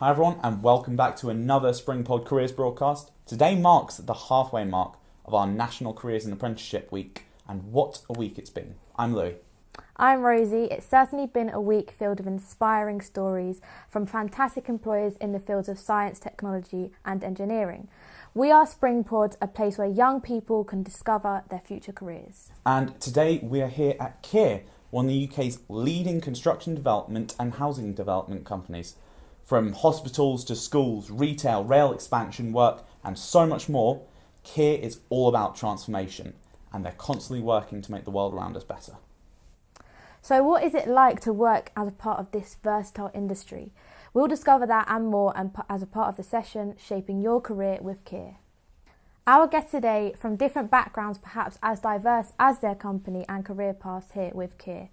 Hi everyone and welcome back to another SpringPod Careers broadcast. Today marks the halfway mark of our National Careers and Apprenticeship Week, and what a week it's been. I'm Louis. I'm Rosie. It's certainly been a week filled with inspiring stories from fantastic employers in the fields of science, technology and engineering. We are SpringPod, a place where young people can discover their future careers. And today we are here at Kier, one of the UK's leading construction development and housing development companies. From hospitals to schools, retail, rail expansion work and so much more, Kier is all about transformation and they're constantly working to make the world around us better. So what is it like to work as a part of this versatile industry? We'll discover that and more as a part of the session, Shaping Your Career with Kier. Our guests today, from different backgrounds, perhaps as diverse as their company and career paths here with Kier.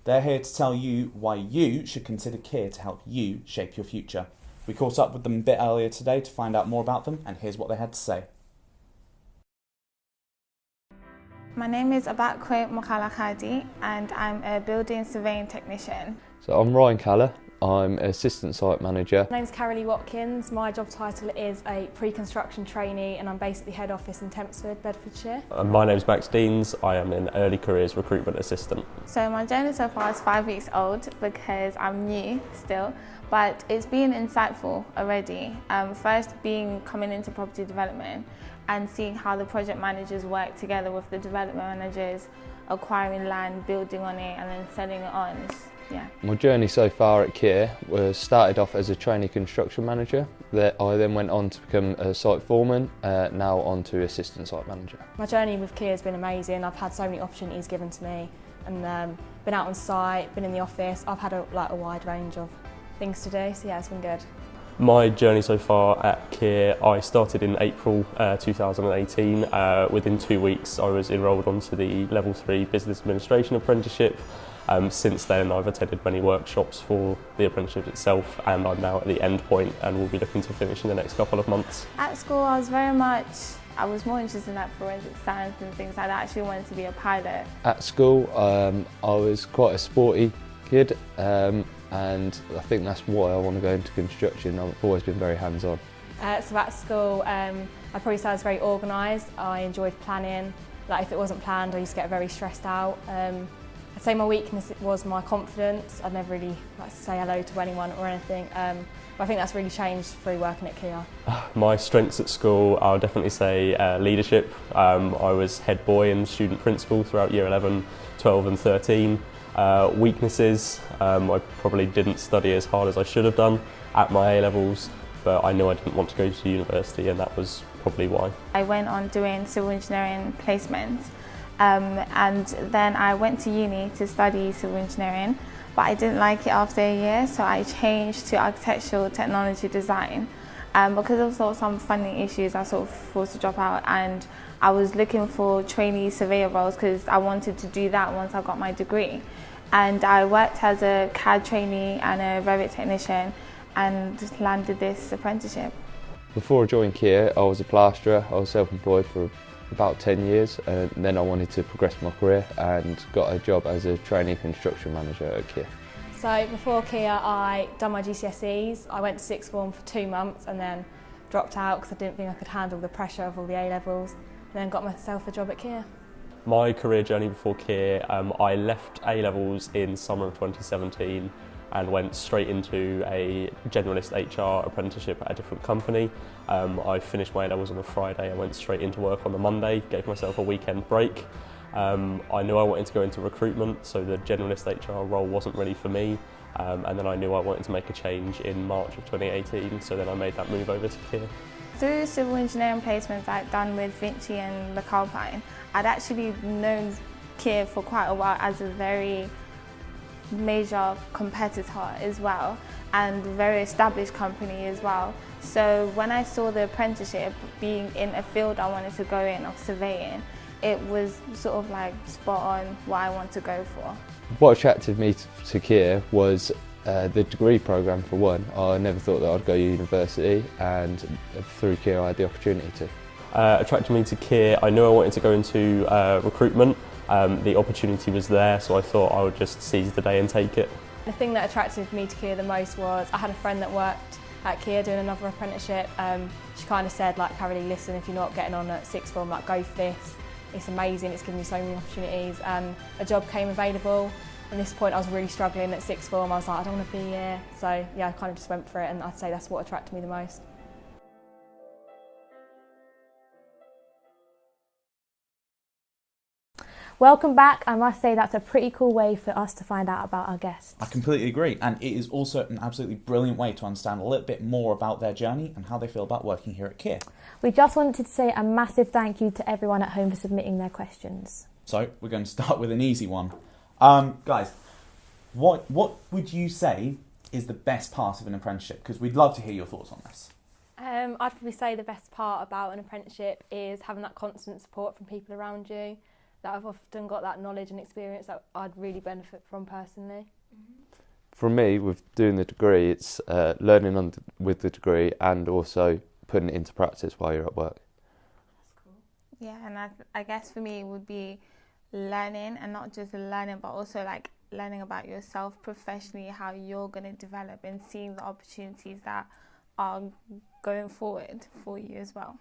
They're here to tell you why you should consider Kier to help you shape your future. We caught up with them a bit earlier today to find out more about them, and here's what they had to say. My name is Abakwe Mokalakadi and I'm a building surveying technician. So I'm Ryan Caller, I'm Assistant Site Manager. My name's Carolee Watkins, my job title is a pre-construction trainee and I'm based at the head office in Tempsford, Bedfordshire. My name's Max Deans, I am an early careers recruitment assistant. So my journey so far is 5 weeks old because I'm new still, but it's been insightful already. First coming into property development and seeing how the project managers work together with the development managers, acquiring land, building on it and then selling it on. Yeah. My journey so far at Kier was started off as a trainee construction manager. I then went on to become a site foreman, now on to assistant site manager. My journey with Kier has been amazing. I've had so many opportunities given to me and been out on site, been in the office. I've had a wide range of things to do, so yeah, it's been good. My journey so far at Kier, I started in April 2018. Within 2 weeks I was enrolled onto the Level 3 Business Administration Apprenticeship. Since then I've attended many workshops for the apprenticeship itself and I'm now at the end point and will be looking to finish in the next couple of months. At school I was more interested in like forensic science and things like that. I actually wanted to be a pilot. At school I was quite a sporty kid and I think that's why I want to go into construction. I've always been very hands-on. So at school I'd probably say I was very organised. I enjoyed planning. Like if it wasn't planned I used to get very stressed out. I'd say my weakness was my confidence. I'd never really like to say hello to anyone or anything. But I think that's really changed through working at Kier. My strengths at school, I'll definitely say leadership. I was head boy and student principal throughout year 11, 12 and 13. Weaknesses, I probably didn't study as hard as I should have done at my A-levels, but I knew I didn't want to go to university and that was probably why. I went on doing civil engineering placements. And then I went to uni to study civil engineering, but I didn't like it after a year, so I changed to architectural technology design. Because of sort of some funding issues, I sort of forced to drop out, and I was looking for trainee surveyor roles because I wanted to do that once I got my degree. And I worked as a CAD trainee and a Revit technician and landed this apprenticeship. Before I joined Kier I was a plasterer. I was self-employed for about 10 years and then I wanted to progress my career and got a job as a trainee construction manager at Kier. So before Kier I done my GCSEs. I went to sixth form for 2 months and then dropped out because I didn't think I could handle the pressure of all the A-levels, and then got myself a job at Kier. My career journey before Kier, I left A-levels in summer of 2017 and went straight into a generalist HR apprenticeship at a different company. I finished my A-levels on a Friday, I went straight into work on the Monday, gave myself a weekend break. I knew I wanted to go into recruitment, so the generalist HR role wasn't really for me. And then I knew I wanted to make a change in March of 2018, so then I made that move over to Kier. Through civil engineering placements I'd done with Vinci and Le Calpine, I'd actually known Kier for quite a while as a very major competitor as well and very established company as well. So when I saw the apprenticeship being in a field I wanted to go in of surveying, it was sort of like spot on what I want to go for. What attracted me to Kier was the degree programme for one. I never thought that I'd go to university and through Kier I had the opportunity to. Attracted me to Kier, I knew I wanted to go into recruitment. The opportunity was there, so I thought I would just seize the day and take it. The thing that attracted me to Kier the most was I had a friend that worked at Kier doing another apprenticeship. She kind of said, like, Carolee, listen, if you're not getting on at sixth form, like, go for this. It's amazing, it's given you so many opportunities, and a job came available. At this point I was really struggling at sixth form. I was like, I don't want to be here. So yeah, I kind of just went for it, and I'd say that's what attracted me the most. Welcome back. I must say that's a pretty cool way for us to find out about our guests. I completely agree, and it is also an absolutely brilliant way to understand a little bit more about their journey and how they feel about working here at Kier. We just wanted to say a massive thank you to everyone at home for submitting their questions. So we're going to start with an easy one. Guys, what would you say is the best part of an apprenticeship? Because we'd love to hear your thoughts on this. I'd probably say the best part about an apprenticeship is having that constant support from people around you, that I've often got that knowledge and experience that I'd really benefit from personally. For me, with doing the degree, it's learning with the degree and also putting it into practice while you're at work. That's cool. Yeah, and I guess for me it would be learning, and not just learning, but also like learning about yourself professionally, how you're going to develop, and seeing the opportunities that are going forward for you as well.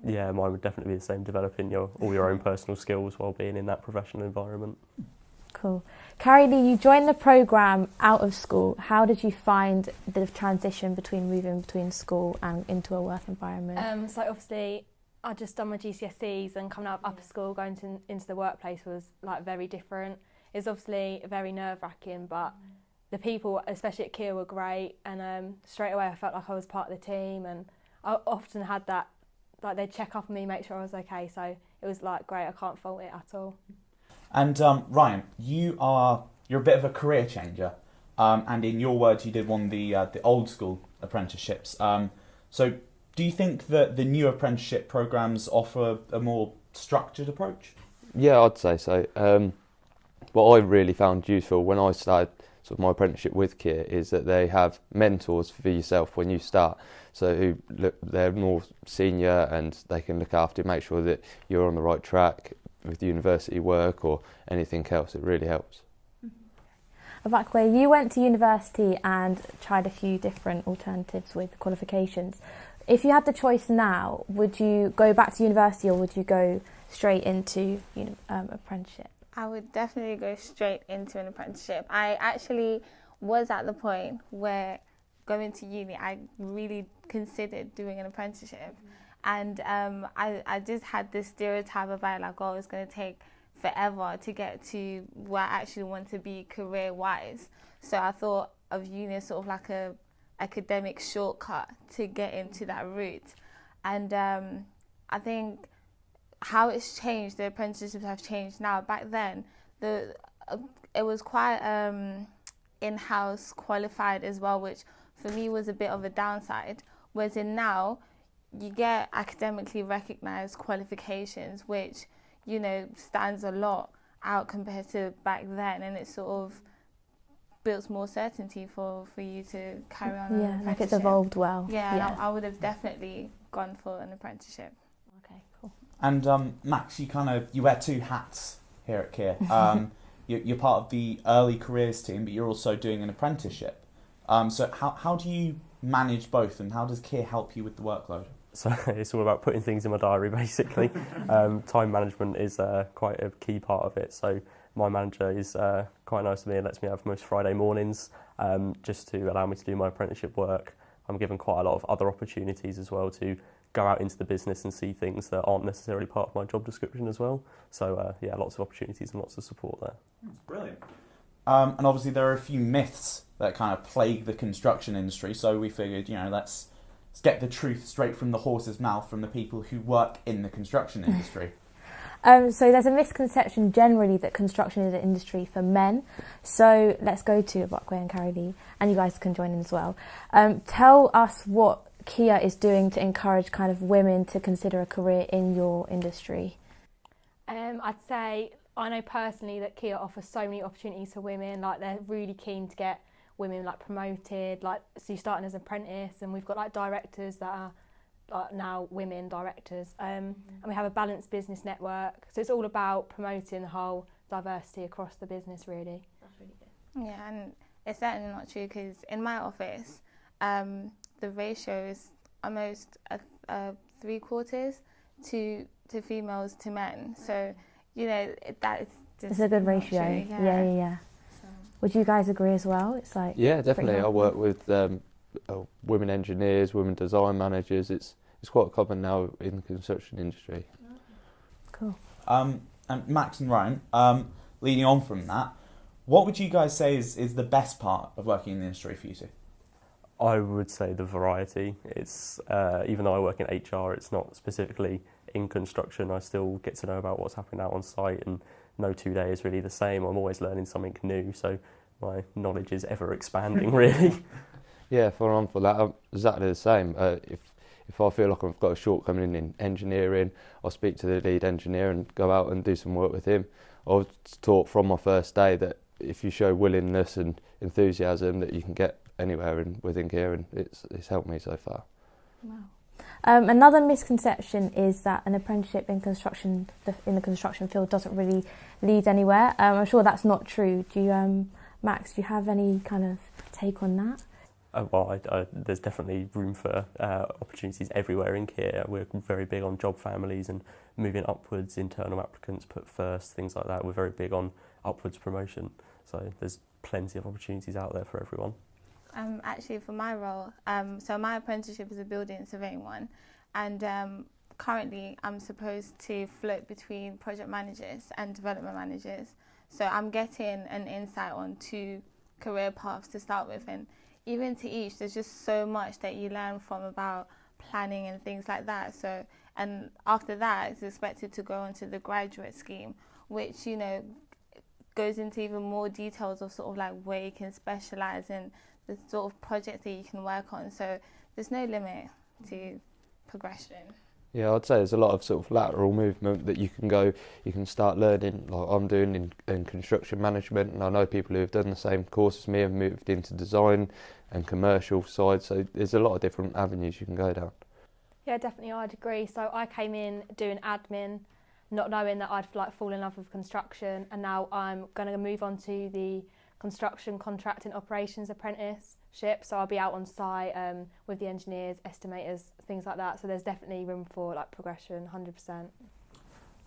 Yeah, mine would definitely be the same, developing all your own personal skills while being in that professional environment. Cool. Carolee, you joined the programme out of school. How did you find the transition between moving between school and into a work environment? So obviously I'd just done my GCSEs, and coming out of upper school, going into the workplace was like very different. It's obviously very nerve-wracking, but the people, especially at Kier, were great, and straight away I felt like I was part of the team, and I often had that, like, they'd check up on me, make sure I was okay, so it was like great. I can't fault it at all. And Ryan, you're a bit of a career changer, and in your words, you did one of the old school apprenticeships. So, do you think that the new apprenticeship programs offer a more structured approach? Yeah, I'd say so. What I really found useful when I started sort of my apprenticeship with Kier is that they have mentors for yourself when you start. So they're more senior, and they can look after you, make sure that you're on the right track with university work or anything else. It really helps. Abakwe, you went to university and tried a few different alternatives with qualifications. If you had the choice now, would you go back to university or would you go straight into apprenticeship? I would definitely go straight into an apprenticeship. I actually was at the point where going to uni, I really considered doing an apprenticeship. And I just had this stereotype about, like, oh, it's going to take forever to get to where I actually want to be career-wise. So I thought of uni as sort of like a academic shortcut to get into that route. And I think how it's changed, the apprenticeships have changed now. Back then, it was quite in-house qualified as well, which for me was a bit of a downside. Whereas in now, you get academically recognised qualifications, which, you know, stands a lot out compared to back then, and it sort of builds more certainty for you to carry on. Yeah, like it's evolved well. Yeah. I would have definitely gone for an apprenticeship. Okay, cool. And Max, you wear two hats here at Kier. You're part of the early careers team, but you're also doing an apprenticeship. So how do you manage both, and how does Kier help you with the workload? So it's all about putting things in my diary, basically. Time management is quite a key part of it. So my manager is quite nice to me and lets me have most Friday mornings just to allow me to do my apprenticeship work. I'm given quite a lot of other opportunities as well to go out into the business and see things that aren't necessarily part of my job description as well. So yeah, lots of opportunities and lots of support there. That's brilliant. And obviously there are a few myths that kind of plague the construction industry, so we figured, let's get the truth straight from the horse's mouth from the people who work in the construction industry. So there's a misconception generally that construction is an industry for men. So let's go to Abakwe and Carolee, and you guys can join in as well. Tell us what Kier is doing to encourage kind of women to consider a career in your industry. I'd say I know personally that Kier offers so many opportunities for women. Like, they're really keen to get women like promoted. Like, so you're starting as an apprentice, and we've got like directors that are now women directors, and we have a balanced business network. So it's all about promoting the whole diversity across the business, really. That's really good. Yeah, and it's certainly not true, because in my office, the ratio is almost 3/4 to females to men. So, that is just it's a good not ratio. true, Yeah. So. Would you guys agree as well? It's like Yeah, definitely. I healthy. work with women engineers, women design managers. It's quite common now in the construction industry. Cool. And Max and Ryan, leading on from that, what would you guys say is the best part of working in the industry for you two? I would say the variety. It's even though I work in HR, it's not specifically in construction. I still get to know about what's happening out on site, and no 2 days is really the same. I'm always learning something new, so my knowledge is ever expanding, really. Yeah, for that, I'm exactly the same. If I feel like I've got a shortcoming in engineering, I'll speak to the lead engineer and go out and do some work with him. I was taught from my first day that if you show willingness and enthusiasm, that you can get anywhere within Kier, and it's helped me so far. Wow. Another misconception is that an apprenticeship in the construction field doesn't really lead anywhere. I'm sure that's not true. Do you, Max? Do you have any kind of take on that? There's definitely room for opportunities everywhere in Kier. We're very big on job families and moving upwards, internal applicants put first, things like that. We're very big on upwards promotion. So there's plenty of opportunities out there for everyone. Actually, for my role, so my apprenticeship is a building surveying one, and currently I'm supposed to float between project managers and development managers. So I'm getting an insight on 2 career paths to start with, and even to each, there's just so much that you learn from about planning and things like that. So, and after that, it's expected to go into the graduate scheme, which, goes into even more details of sort of like where you can specialise in the sort of projects that you can work on. So there's no limit to progression. Yeah, I'd say there's a lot of sort of lateral movement that you can start learning, like I'm doing in construction management, and I know people who have done the same course as me and moved into design and commercial side, so there's a lot of different avenues you can go down. Yeah, definitely, I'd agree. So I came in doing admin, not knowing that I'd fall in love with construction, and now I'm going to move on to the construction contracting operations apprenticeship. So I'll be out on site with the engineers, estimators, things like that. So there's definitely room for progression, 100%.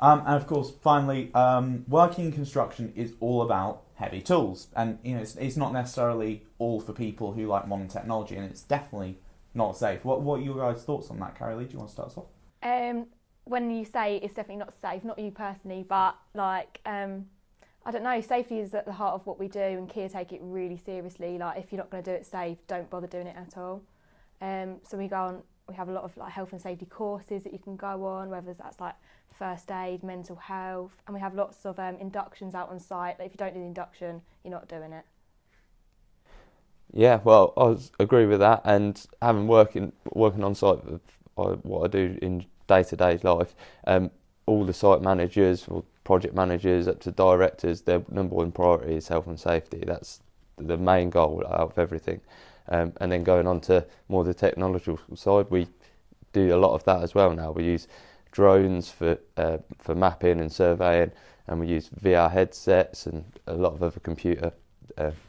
And of course, finally, working in construction is all about heavy tools, and it's not necessarily all for people who like modern technology, and it's definitely not safe. What are your guys' thoughts on that, Carrie Lee? Do you want to start us off? When you say it's definitely not safe, not you personally, but I don't know, safety is at the heart of what we do, and Kier take it really seriously. If you're not going to do it safe, don't bother doing it at all. So we have a lot of health and safety courses that you can go on, whether that's first aid, mental health, and we have lots of inductions out on site. If you don't do the induction, you're not doing it. Yeah, well, I agree with that, and having working on site, what I do in day-to-day life, all the site managers or project managers up to directors, their number one priority is health and safety. That's the main goal out of everything. And then going on to more the technological side, we do a lot of that as well now. We use drones for mapping and surveying, and we use VR headsets and a lot of other computer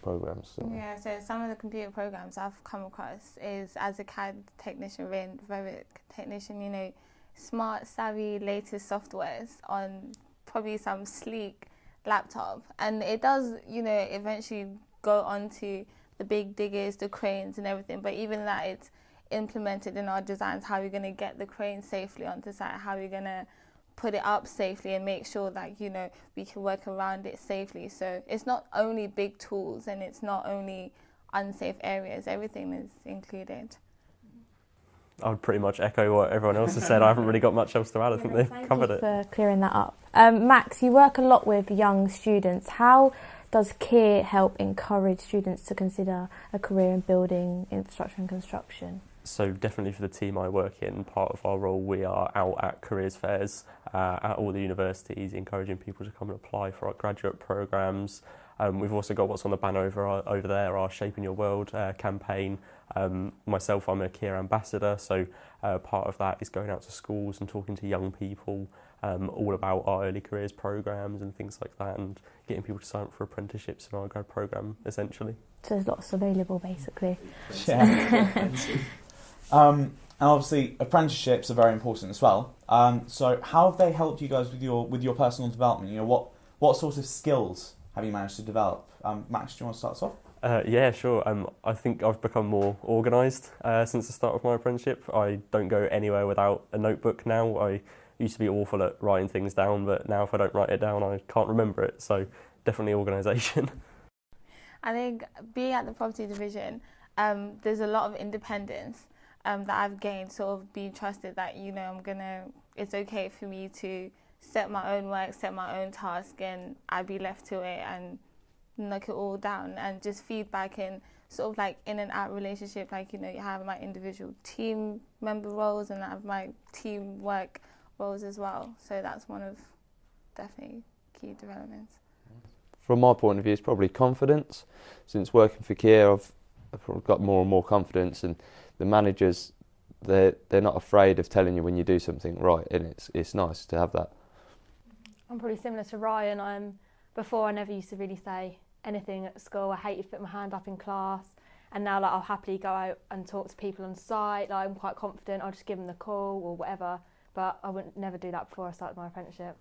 programs. So. Yeah, so some of the computer programs I've come across is, as a CAD technician, Revit technician, smart, savvy, latest softwares on probably some sleek laptop, and it does, eventually go onto the big diggers, the cranes and everything, but even that, it's implemented in our designs, how you're going to get the crane safely onto site, how you're going to put it up safely and make sure that, we can work around it safely. So it's not only big tools and it's not only unsafe areas, everything is included. I would pretty much echo what everyone else has said. I haven't really got much else to add. I think they've covered it. Thank you for clearing that up. Max, you work a lot with young students. How does Kier help encourage students to consider a career in building, infrastructure and construction? So definitely for the team I work in, part of our role, we are out at careers fairs at all the universities, encouraging people to come and apply for our graduate programmes. We've also got what's on the banner over there, our Shaping Your World campaign. Myself, I'm a Kier ambassador, so part of that is going out to schools and talking to young people all about our early careers programs and things like that, and getting people to sign up for apprenticeships in our grad program, essentially. So there's lots available, basically. Yeah. And obviously, apprenticeships are very important as well. So how have they helped you guys with your personal development? You know, what sort of skills have you managed to develop? Max, do you want to start us off? Yeah, sure. I think I've become more organised since the start of my apprenticeship. I don't go anywhere without a notebook now. I used to be awful at writing things down, but now if I don't write it down, I can't remember it. So definitely organisation. I think being at the property division, there's a lot of independence that I've gained, sort of being trusted that, you know, it's okay for me to set my own work, set my own task, and I'd be left to it and knock it all down, and just feedback and sort of like in and out relationship. Like, you know, you have my individual team member roles and I have my team work roles as well. So that's one of definitely key developments. From my point of view, it's probably confidence. Since working for Kier, I've probably got more and more confidence, and the managers, they're not afraid of telling you when you do something right, and it's nice to have that. I'm probably similar to Ryan. Before I never used to really say anything at school. I hated to put my hand up in class, and now I'll happily go out and talk to people on site. I'm quite confident. I'll just give them the call or whatever, but I would never do that before I started my apprenticeship.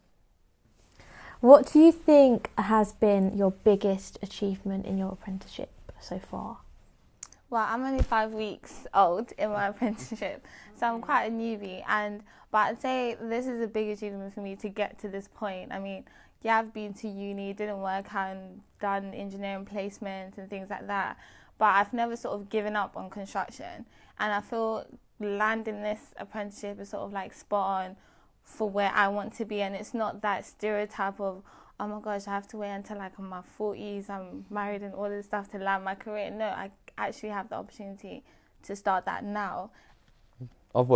What do you think has been your biggest achievement in your apprenticeship so far? Well, I'm only 5 weeks old in my apprenticeship, so I'm quite a newbie. But I'd say this is a big achievement for me to get to this point. I mean, yeah, I've been to uni, didn't work out and done engineering placements and things like that, but I've never sort of given up on construction. And I feel landing this apprenticeship is sort of like spot on for where I want to be. And it's not that stereotype of, oh my gosh, I have to wait until like I'm in my 40s, I'm married and all this stuff to land my career. No, I actually have the opportunity to start that now. I've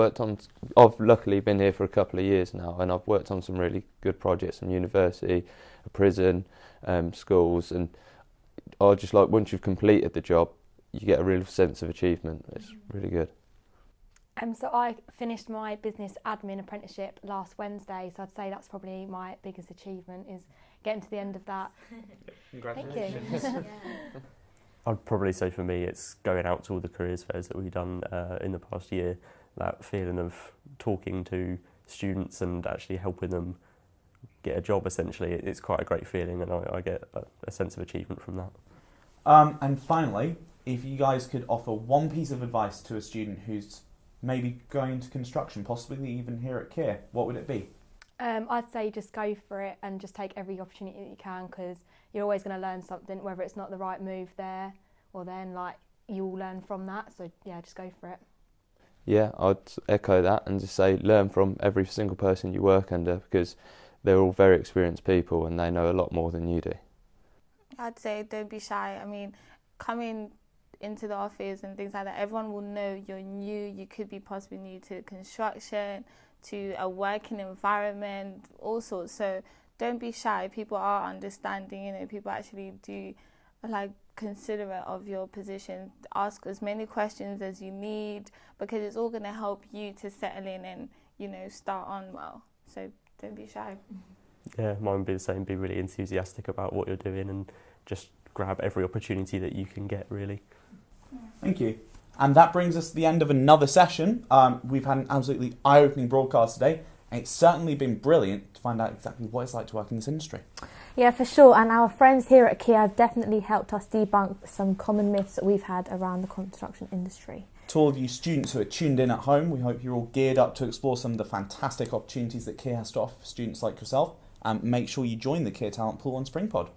luckily been here for a couple of years now, and I've worked on some really good projects from university, a prison, schools, and I just like once you've completed the job, you get a real sense of achievement. It's really good. So I finished my business admin apprenticeship last Wednesday, so I'd say that's probably my biggest achievement, is getting to the end of that. Congratulations. Thank you. I'd probably say for me it's going out to all the careers fairs that we've done in the past year, that feeling of talking to students and actually helping them get a job essentially. It's quite a great feeling, and I get a sense of achievement from that. And finally, if you guys could offer one piece of advice to a student who's maybe going into construction, possibly even here at Kier, what would it be? I'd say just go for it and just take every opportunity that you can, because you're always going to learn something, whether it's not the right move there or then, like, you'll learn from that. So yeah, just go for it. Yeah, I'd echo that and just say learn from every single person you work under, because they're all very experienced people and they know a lot more than you do. I'd say don't be shy. I mean, coming into the office and things like that, everyone will know you're new. You could be possibly new to construction, to a working environment, all sorts. So don't be shy. People are understanding, you know, people actually do like considerate of your position. Ask as many questions as you need, because it's all going to help you to settle in and, you know, start on well. So don't be shy. Yeah, mine would be the same. Be really enthusiastic about what you're doing and just grab every opportunity that you can get, really. Thank you. And that brings us to the end of another session. We've had an absolutely eye-opening broadcast today, and it's certainly been brilliant to find out exactly what it's like to work in this industry. Yeah, for sure. And our friends here at Kier have definitely helped us debunk some common myths that we've had around the construction industry. To all of you students who are tuned in at home, we hope you're all geared up to explore some of the fantastic opportunities that Kier has to offer for students like yourself. And make sure you join the Kier Talent Pool on SpringPod.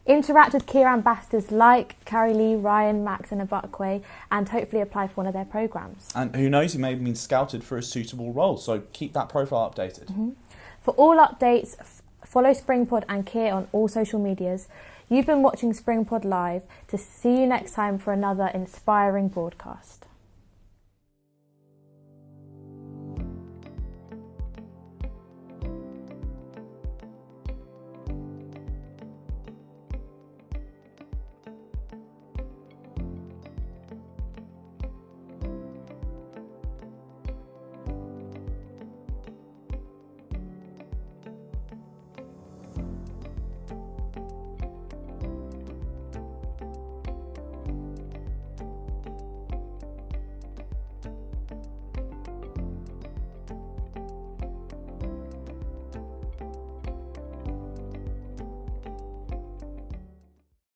Interact with Kier ambassadors like Carrie Lee, Ryan, Max and Abakwe, and hopefully apply for one of their programmes. And who knows, you may have been scouted for a suitable role, so keep that profile updated. Mm-hmm. For all updates, follow SpringPod and Kier on all social medias. You've been watching SpringPod Live. To see you next time for another inspiring broadcast.